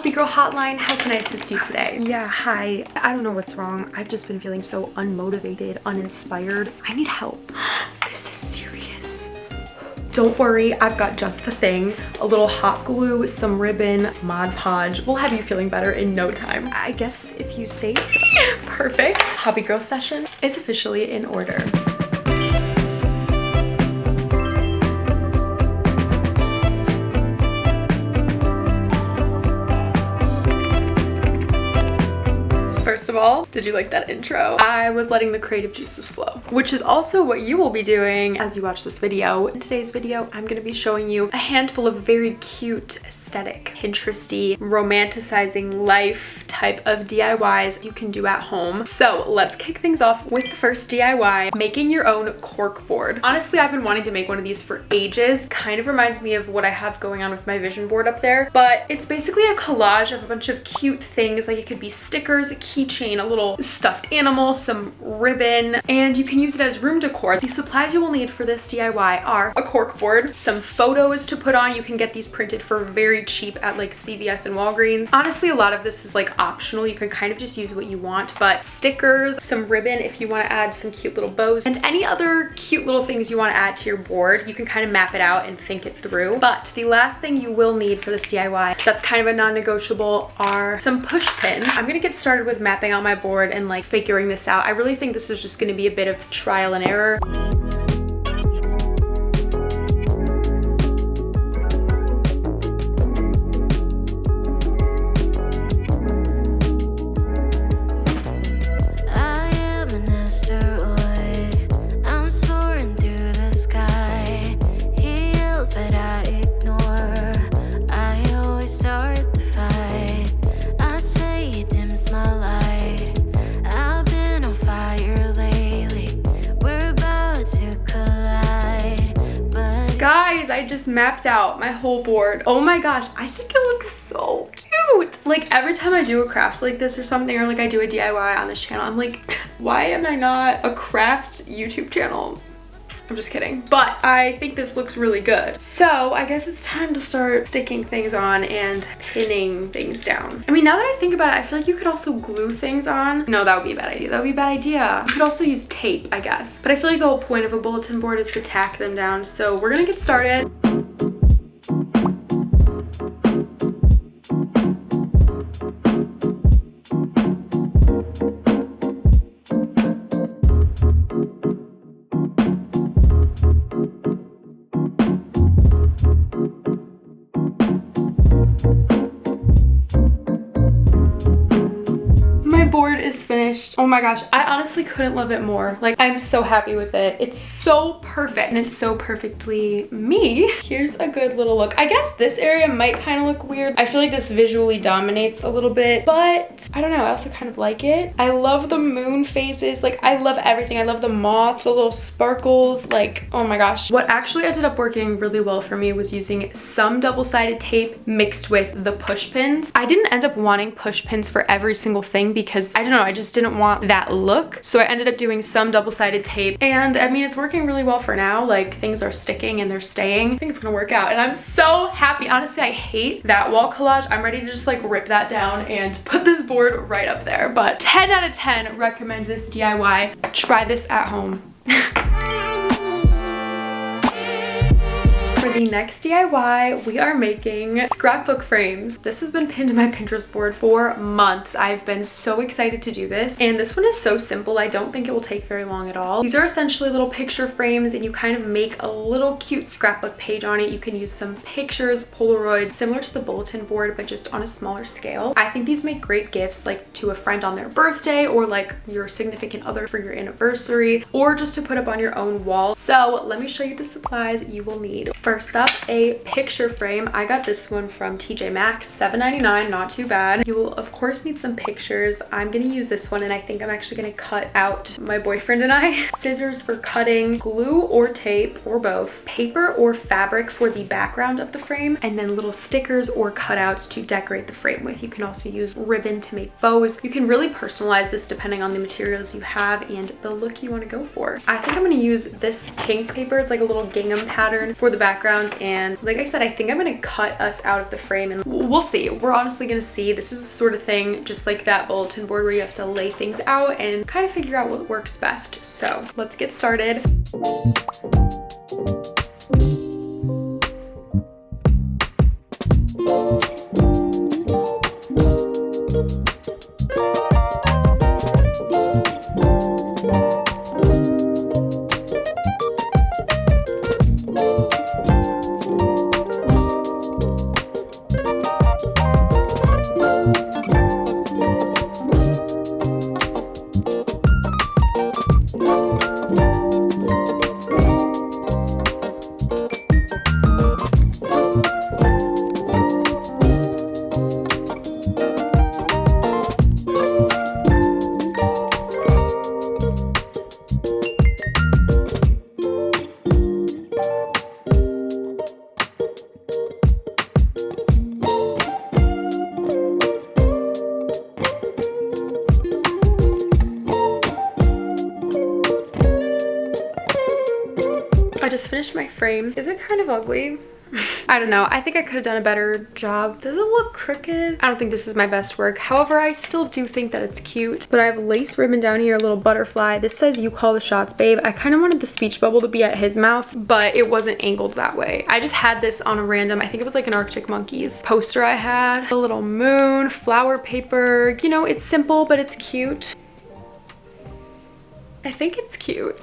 Hobby Girl Hotline. How can I assist you today? Yeah, hi. I don't know what's wrong. I've just been feeling so unmotivated, uninspired. I need help. This is serious. Don't worry, I've got just the thing. A little hot glue, some ribbon, Mod Podge. We'll have you feeling better in no time. I guess if you say so. Perfect. Hobby Girl session is officially in order. First of all, did you like that intro? I was letting the creative juices flow, which is also what you will be doing as you watch this video. In today's video, I'm going to be showing you a handful of very cute, aesthetic, Pinteresty, romanticizing life type of DIYs you can do at home. So let's kick things off with the first DIY, making your own cork board. Honestly, I've been wanting to make one of these for ages. Kind of reminds me of what I have going on with my vision board up there, but it's basically a collage of a bunch of cute things. Like it could be stickers, a keychain, a little stuffed animal, some ribbon, and you can use it as room decor. The supplies you will need for this DIY are a cork board, some photos to put on. You can get these printed for very cheap at like CVS and Walgreens. Honestly, a lot of this is like optional. You can kind of just use what you want, but stickers, some ribbon if you want to add some cute little bows, and any other cute little things you want to add to your board. You can kind of map it out and think it through. But the last thing you will need for this DIY that's kind of a non-negotiable are some push pins. I'm gonna get started with mapping out my board and like figuring this out. I really think this is just going to be a bit of trial and error. Guys, I just mapped out my whole board. Oh my gosh, I think it looks so cute. Like every time I do a craft like this or something, or like I do a DIY on this channel, I'm like, why am I not a craft YouTube channel? I'm just kidding. But I think this looks really good. So I guess it's time to start sticking things on and pinning things down. I mean, now that I think about it, I feel like you could also glue things on. No, that would be a bad idea. That would be a bad idea. You could also use tape, I guess. But I feel like the whole point of a bulletin board is to tack them down. So we're gonna get started. Board is finished. Oh my gosh, I honestly couldn't love it more. Like, I'm so happy with it. It's so perfect and it's so perfectly me. Here's a good little look. I guess this area might kind of look weird. I feel like this visually dominates a little bit, but I don't know, I also kind of like it. I love the moon phases. Like, I love everything. I love the moths, the little sparkles. Like, oh my gosh. What actually ended up working really well for me was using some double-sided tape mixed with the push pins. I didn't end up wanting push pins for every single thing because I don't know, I just didn't want that look. So I ended up doing some double-sided tape, and I mean, it's working really well for now. Like, things are sticking and they're staying. I think it's gonna work out and I'm so happy. Honestly, I hate that wall collage. I'm ready to just like rip that down and put this board right up there. But 10 out of 10 recommend this DIY. Try this at home. For the next DIY, we are making scrapbook frames. This has been pinned to my Pinterest board for months. I've been so excited to do this, and this one is so simple. I don't think it will take very long at all. These are essentially little picture frames, and you kind of make a little cute scrapbook page on it. You can use some pictures, Polaroid, similar to the bulletin board, but just on a smaller scale. I think these make great gifts, like to a friend on their birthday, or like your significant other for your anniversary, or just to put up on your own wall. So let me show you the supplies you will need. First up, a picture frame. I got this one from TJ Maxx, $7.99, not too bad. You will of course need some pictures. I'm gonna use this one, and I think I'm actually gonna cut out my boyfriend and I. Scissors for cutting, glue or tape or both, paper or fabric for the background of the frame, and then little stickers or cutouts to decorate the frame with. You can also use ribbon to make bows. You can really personalize this depending on the materials you have and the look you want to go for. I think I'm gonna use this pink paper. It's like a little gingham pattern for the background background. And like I said, I think I'm gonna cut us out of the frame and we'll see. We're honestly gonna see. This is the sort of thing, just like that bulletin board, where you have to lay things out and kind of figure out what works best. So let's get started. I just finished my frame. Is it kind of ugly? I don't know. I think I could have done a better job. Does it look crooked? I don't think this is my best work. However, I still do think that it's cute. But I have lace ribbon down here, a little butterfly. This says, "You call the shots, babe." I kind of wanted the speech bubble to be at his mouth, but it wasn't angled that way. I just had this on a random, I think it was like an Arctic Monkeys poster I had. A little moon, flower paper. You know, it's simple, but it's cute. I think it's cute.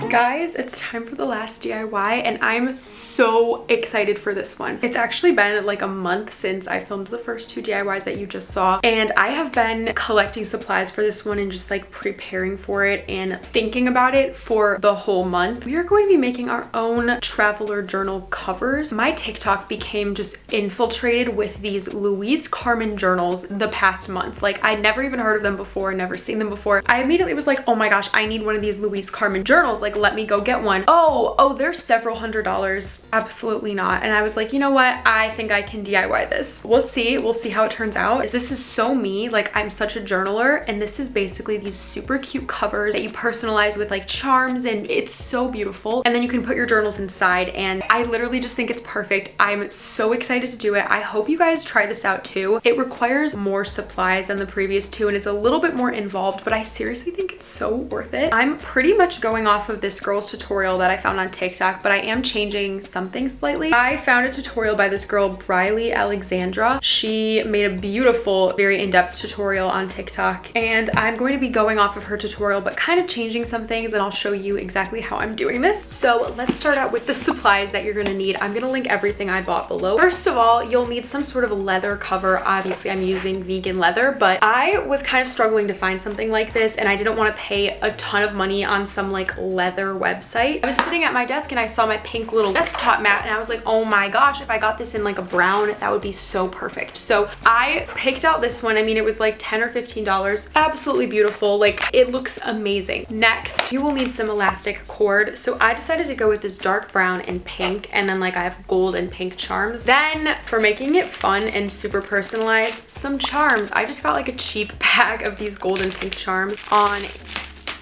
Guys, it's time for the last DIY and I'm so excited for this one. It's actually been like a month since I filmed the first two DIYs that you just saw, and I have been collecting supplies for this one and just like preparing for it and thinking about it for the whole month. We are going to be making our own traveler journal covers. My TikTok became just infiltrated with these Louise Carmen journals the past month. Like, I'd never even heard of them before, never seen them before. I immediately was like, oh my gosh, I need one of these Louise Carmen journals. Like, let me go get one. Oh, they're several $100s. Absolutely not. And I was like, you know what? I think I can DIY this. We'll see. We'll see how it turns out. This is so me. Like, I'm such a journaler, and this is basically these super cute covers that you personalize with like charms, and it's so beautiful. And then you can put your journals inside, and I literally just think it's perfect. I'm so excited to do it. I hope you guys try this out too. It requires more supplies than the previous two, and it's a little bit more involved, but I seriously think it's so worth it. I'm pretty much going off of this girl's tutorial that I found on TikTok, but I am changing something slightly. I found a tutorial by this girl, Briley Alexandra. She made a beautiful, very in-depth tutorial on TikTok, and I'm going to be going off of her tutorial, but kind of changing some things, and I'll show you exactly how I'm doing this. So let's start out with the supplies that you're gonna need. I'm gonna link everything I bought below. First of all, you'll need some sort of leather cover. Obviously, I'm using vegan leather, but I was kind of struggling to find something like this, and I didn't want to pay a ton of money on some like leather website. I was sitting at my desk and I saw my pink little desktop mat, and I was like, oh my gosh, if I got this in like a brown, that would be so perfect. So I picked out this one. I mean, it was like $10 or $15. Absolutely beautiful. Like, it looks amazing. Next, you will need some elastic cord. So I decided to go with this dark brown and pink, and then like I have gold and pink charms. Then for making it fun and super personalized, some charms. I just got like a cheap bag of these gold and pink charms on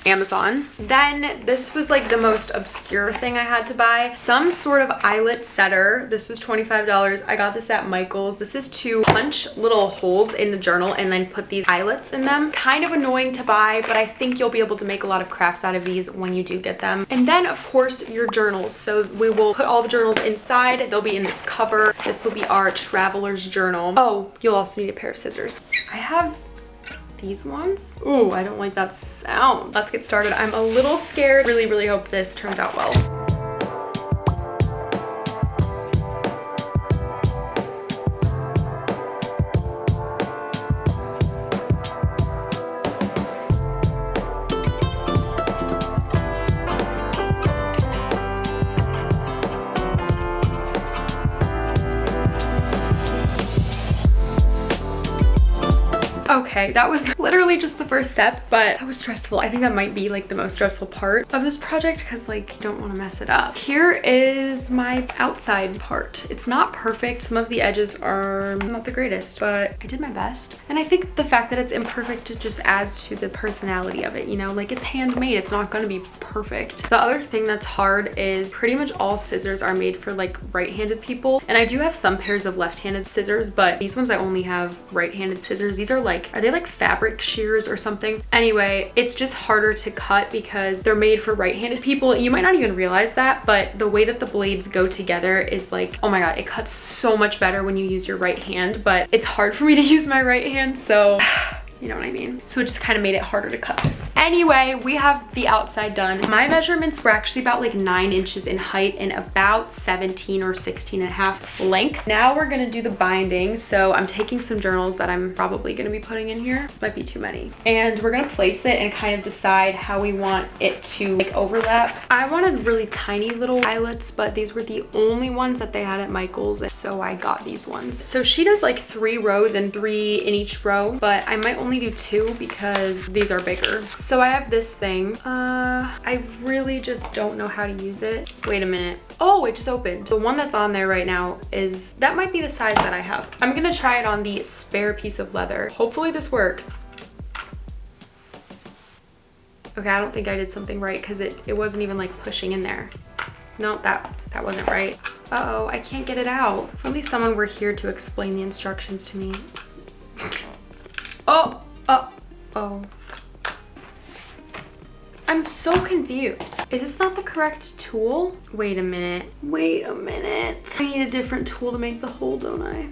Amazon. Then this was like the most obscure thing I had to buy. Some sort of eyelet setter. This was $25. I got this at Michael's. This is to punch little holes in the journal and then put these eyelets in them. Kind of annoying to buy, but I think you'll be able to make a lot of crafts out of these when you do get them. And then of course your journals. So we will put all the journals inside. They'll be in this cover. This will be our traveler's journal. Oh, you'll also need a pair of scissors. I have these ones. Ooh, I don't like that sound. Let's get started. I'm a little scared. Really, really hope this turns out well. Okay, that was literally just the first step, but that was stressful. I think that might be like the most stressful part of this project because like you don't want to mess it up. Here is my outside part. It's not perfect. Some of the edges are not the greatest, but I did my best. And I think the fact that it's imperfect, it just adds to the personality of it, you know? Like it's handmade, it's not gonna be perfect. The other thing that's hard is pretty much all scissors are made for like right-handed people. And I do have some pairs of left-handed scissors, but these ones I only have right-handed scissors. These are like, are they like fabric shears or something? Anyway, it's just harder to cut because they're made for right-handed people. You might not even realize that, but the way that the blades go together is like, oh my God, it cuts so much better when you use your right hand, but it's hard for me to use my right hand, so you know what I mean? So it just kind of made it harder to cut this. Anyway, we have the outside done. My measurements were actually about like 9 inches in height and about 17 or 16 and a half length. Now we're gonna do the binding. So I'm taking some journals that I'm probably gonna be putting in here. This might be too many. And we're gonna place it and kind of decide how we want it to like overlap. I wanted really tiny little eyelets, but these were the only ones that they had at Michael's. So I got these ones. So she does like 3 rows and 3 in each row, but I might only do 2 because these are bigger. So I have this thing. I really just don't know how to use it. Wait a minute. Oh, it just opened. The one that's on there right now is, that might be the size that I have. I'm gonna try it on the spare piece of leather. Hopefully this works. Okay, I don't think I did something right because it wasn't even like pushing in there. No, that wasn't right. Uh-oh, I can't get it out. If only someone were here to explain the instructions to me. Oh. I'm so confused. Is this not the correct tool? Wait a minute. I need a different tool to make the hole, don't I?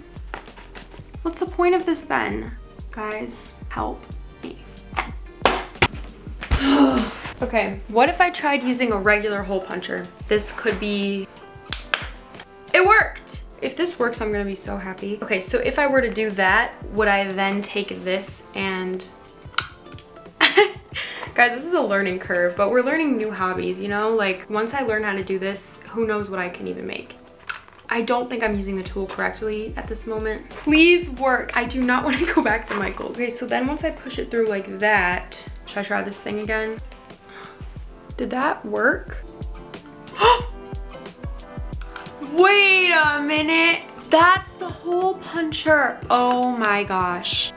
What's the point of this then? Guys, help me. Okay, what if I tried using a regular hole puncher? This could be... It worked! If this works, I'm gonna be so happy. Okay, so if I were to do that, would I then take this and... Guys, this is a learning curve, but we're learning new hobbies, you know? Like, once I learn how to do this, who knows what I can even make. I don't think I'm using the tool correctly at this moment. Please work. I do not want to go back to Michael's. Okay, so then once I push it through like that, should I try this thing again? Did that work? Wait a minute. That's the hole puncher. Oh my gosh.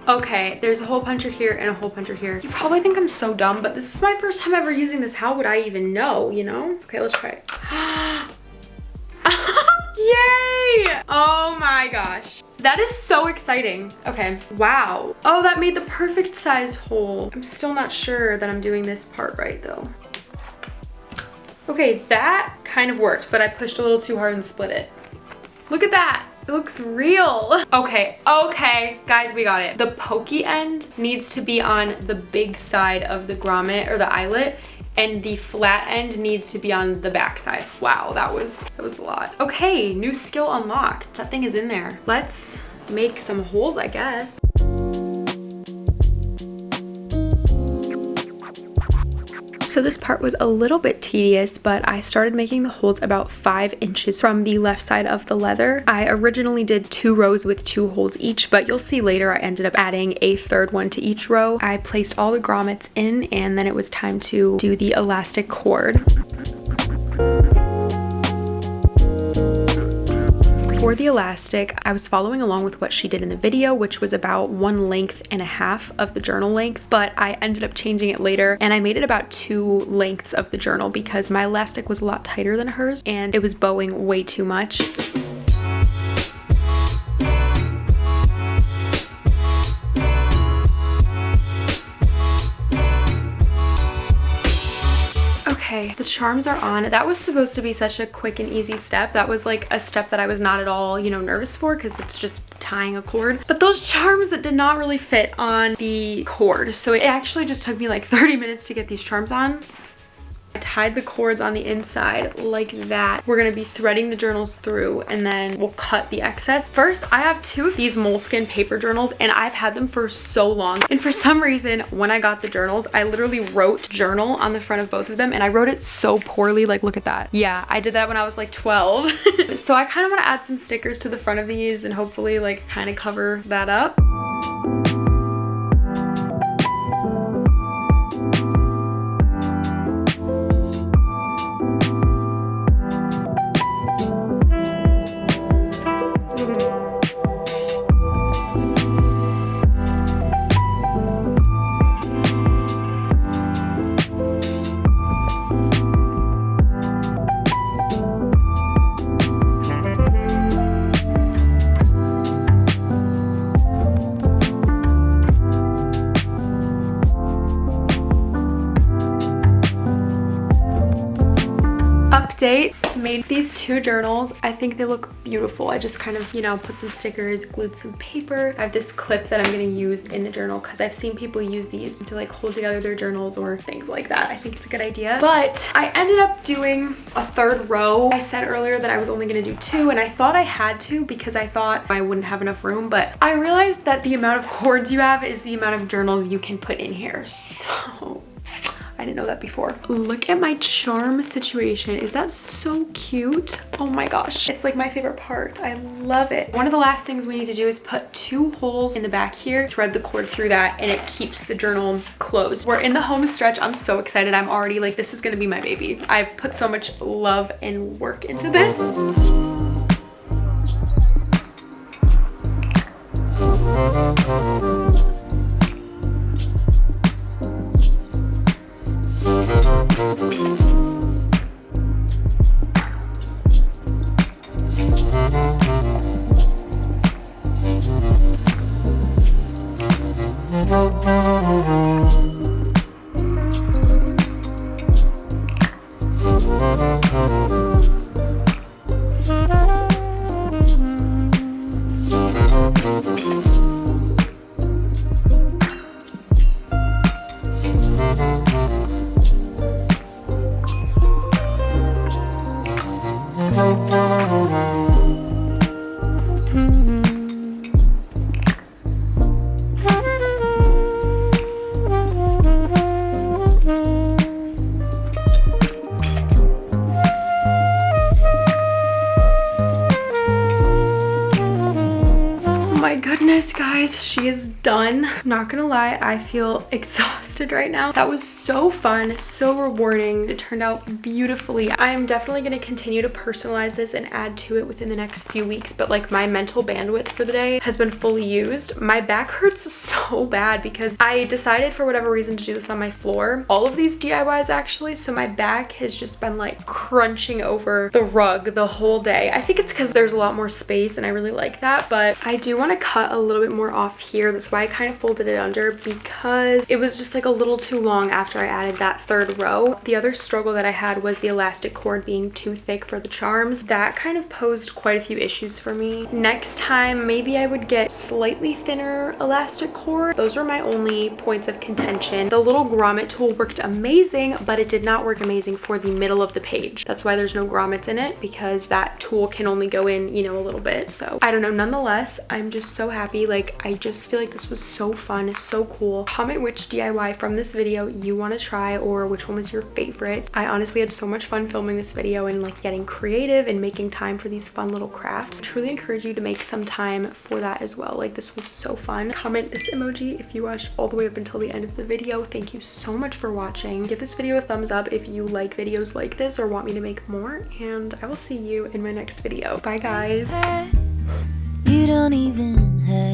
Okay, there's a hole puncher here and a hole puncher here. You probably think I'm so dumb, but this is my first time ever using this. How would I even know, you know? Okay, let's try it. Yay! Oh my gosh. That is so exciting. Okay, wow. Oh, that made the perfect sized hole. I'm still not sure that I'm doing this part right though. Okay, that kind of worked, but I pushed a little too hard and split it. Look at that. It looks real. Okay, guys, we got it. The pokey end needs to be on the big side of the grommet or the eyelet, and the flat end needs to be on the back side. Wow, that was a lot. Okay, new skill unlocked. That thing is in there. Let's make some holes, I guess. So this part was a little bit tedious, but I started making the holes about 5 inches from the left side of the leather. I originally did 2 rows with 2 holes each, but you'll see later I ended up adding a third one to each row. I placed all the grommets in, and then it was time to do the elastic cord. For the elastic, I was following along with what she did in the video, which was about 1.5 lengths of the journal length, but I ended up changing it later and I made it about 2 lengths of the journal because my elastic was a lot tighter than hers and it was bowing way too much. Okay, the charms are on. That was supposed to be such a quick and easy step. That was like a step that I was not at all, you know, nervous for because it's just tying a cord. But those charms that did not really fit on the cord. So it actually just took me like 30 minutes to get these charms on. I tied the cords on the inside like that. We're gonna be threading the journals through and then we'll cut the excess. First, I have 2 of these moleskin paper journals and I've had them for so long. And for some reason, when I got the journals, I literally wrote journal on the front of both of them and I wrote it so poorly. Like, look at that. Yeah, I did that when I was like 12. So I kind of want to add some stickers to the front of these and hopefully like kind of cover that up. made these 2 journals. I think they look beautiful. I just kind of, you know, put some stickers, glued some paper. I have this clip that I'm going to use in the journal because I've seen people use these to like hold together their journals or things like that. I think it's a good idea. But I ended up doing a 3rd row. I said earlier that I was only going to do 2, and I thought I had to because I thought I wouldn't have enough room, but I realized that the amount of cords you have is the amount of journals you can put in here. So I didn't know that before. Look at my charm situation. Is that so cute? Oh my gosh. It's like my favorite part. I love it. One of the last things we need to do is put 2 holes in the back here, thread the cord through that, and it keeps the journal closed. We're in the home stretch. I'm so excited. I'm already like, this is gonna be my baby. I've put so much love and work into this. Guys, she is done. Not gonna lie, I feel exhausted right now. That was so fun, so rewarding. It turned out beautifully. I am definitely gonna continue to personalize this and add to it within the next few weeks, but like my mental bandwidth for the day has been fully used. My back hurts so bad because I decided for whatever reason to do this on my floor. All of these DIYs actually, so my back has just been like crunching over the rug the whole day. I think it's because there's a lot more space and I really like that, but I do want to cut a little bit more off here. That's why I kind of folded it under, because it was just like a little too long after I added that 3rd row. The other struggle that I had was the elastic cord being too thick for the charms. That kind of posed quite a few issues for me. Next time, maybe I would get slightly thinner elastic cord. Those were my only points of contention. The little grommet tool worked amazing, but it did not work amazing for the middle of the page. That's why there's no grommets in it, because that tool can only go in, you know, a little bit. So I don't know. Nonetheless, I'm just so happy. Like, I just feel like this was so fun, so cool. Comment which DIY from this video you want to try or which one was your favorite. I honestly had so much fun filming this video and like getting creative and making time for these fun little crafts. I truly encourage you to make some time for that as well. Like, this was so fun. Comment this emoji if you watched all the way up until the end of the video. Thank you so much for watching. Give this video a thumbs up if you like videos like this or want me to make more, and I will see you in my next video. Bye guys. You don't even have